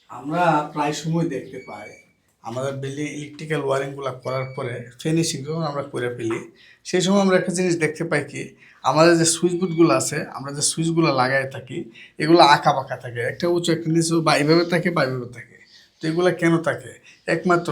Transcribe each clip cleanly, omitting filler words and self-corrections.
আমরা প্রায় সময় দেখতে পাই আমাদের বিল্ডিং ইলেকট্রিক্যাল ওয়ারিংগুলো করার পরে ফিনিশিং যখন আমরা করে ফেলি সেই সময় আমরা একটা জিনিস দেখতে পাই কি আমাদের যে সুইচ বোর্ডগুলো আছে আমরা যে সুইচগুলো লাগাই থাকি এগুলো আঁকা বাঁকা থাকে একটা উঁচু একটা নিচু বা এইভাবে থাকে বা এইভাবে থাকে। তো এগুলো কেন থাকে? একমাত্র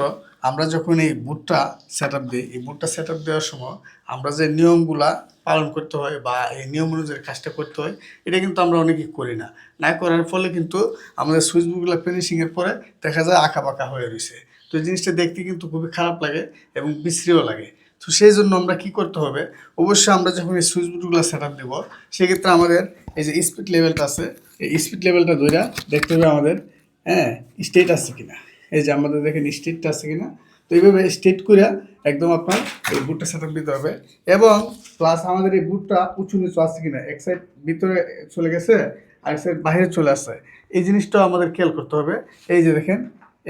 আমরা যখন এই বুটটা সেট আপ দিই এই বুটটা সেট আপ দেওয়ার সময় আমরা যে নিয়মগুলা পালন করতে হয় বা এই নিয়ম অনুযায়ী কাজটা করতে হয় এটা কিন্তু আমরা অনেকেই করি না। না করার ফলে কিন্তু আমাদের সুইচ বোর্ডগুলো ফিনিশিংয়ের পরে দেখা যায় আঁকা বাঁকা হয়ে রয়েছে। তো এই জিনিসটা দেখতে কিন্তু খুবই খারাপ লাগে এবং বিশ্রীও লাগে। তো সেই জন্য আমরা কি করতে হবে, অবশ্যই আমরা যখন এই সুইচ বোর্ডগুলো সেট আপ দেবো সেক্ষেত্রে আমাদের এই যে স্পিড লেভেলটা আছে এই স্পিড লেভেলটা ধরে দেখতে হবে আমাদের হ্যাঁ স্টেট আছে কিনা। এই যে আমাদের দেখেন স্টেটটা আছে কিনা। তো এইভাবে স্টেট করে একদম আপনার এই বুটটা সেট আপ দিতে হবে এবং প্লাস আমাদের এই বুটটা উঁচু নিচু আছে কিনা, এক সাইড ভিতরে চলে গেছে আরেক সাইড বাইরে চলে আসছে, এই জিনিসটাও আমাদের খেয়াল করতে হবে। এই যে দেখেন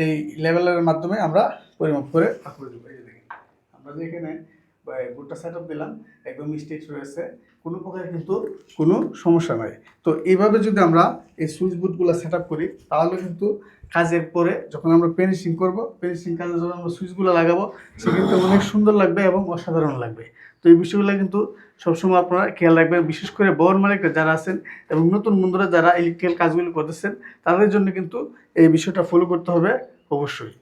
এই লেভেলের মাধ্যমে আমরা পরিমাপ করে তারপরে দেবো। এই যে দেখেন আমরা যে এখানে বুটটা সেট আপ দিলাম একদম স্টেট রয়েছে, কোনো প্রকার কিন্তু কোনো সমস্যা নাই। তো এইভাবে যদি আমরা এই সুইচ বোর্ডগুলো সেট আপ করি তাহলে কিন্তু কাজের পরে যখন আমরা ফিনিশিং করব ফিনিশিং কাজে যখন আমরা সুইচগুলো লাগাবো সেক্ষেত্রে অনেক সুন্দর লাগবে এবং অসাধারণ লাগবে। তো এই বিষয়গুলো কিন্তু সবসময় আপনারা খেয়াল রাখবেন, বিশেষ করে বড় মালিকরা যারা আছেন এবং নতুন বন্ধুরা যারা ইলেকট্রিক্যাল কাজগুলো করতেছেন তাদের জন্য কিন্তু এই বিষয়টা ফলো করতে হবে অবশ্যই।